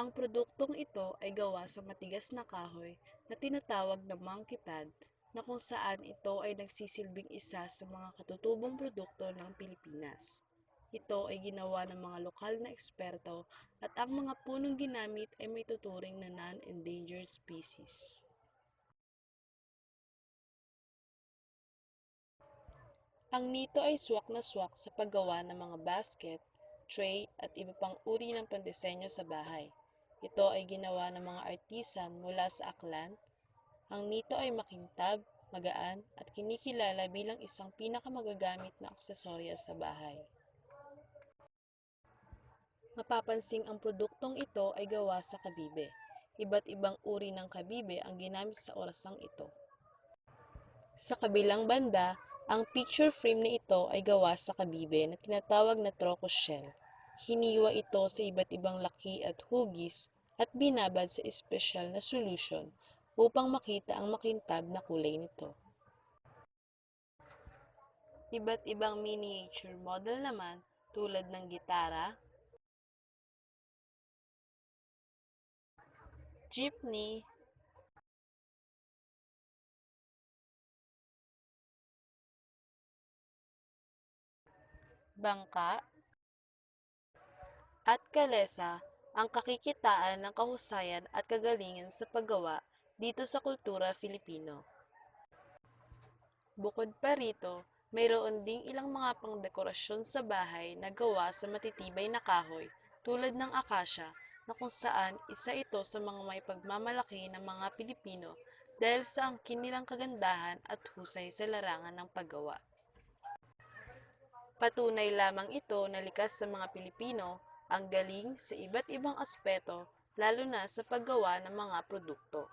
Ang produktong ito ay gawa sa matigas na kahoy na tinatawag na monkey pad na kung saan ito ay nagsisilbing isa sa mga katutubong produkto ng Pilipinas. Ito ay ginawa ng mga lokal na eksperto at ang mga punong ginamit ay may tuturing na non-endangered species. Ang nito ay swak na swak sa paggawa ng mga basket, tray at iba pang uri ng pandisenyo sa bahay. Ito ay ginawa ng mga artisan mula sa Aklan. Ang nito ay makintab, magaan at kinikilala bilang isang pinakamagagamit na aksesorya sa bahay. Mapapansing ang produktong ito ay gawa sa kabibe. Iba't ibang uri ng kabibe ang ginamit sa orasang ito. Sa kabilang banda, ang picture frame na ito ay gawa sa kabibe na tinatawag na trocus shell. Hiniwa ito sa iba't ibang laki at hugis at binabad sa espesyal na solution upang makita ang makintab na kulay nito. Iba't ibang miniature model naman tulad ng gitara, jeepney, bangka, at kalesa ang kakikitaan ng kahusayan at kagalingan sa paggawa dito sa kultura Filipino. Bukod pa rito, mayroon ding ilang mga pangdekorasyon sa bahay na gawa sa matitibay na kahoy tulad ng akasya na kung saan isa ito sa mga may pagmamalaki ng mga Pilipino dahil sa angkin nilang kagandahan at husay sa larangan ng paggawa. Patunay lamang ito na likas sa mga Pilipino ang galing sa iba't ibang aspeto lalo na sa paggawa ng mga produkto.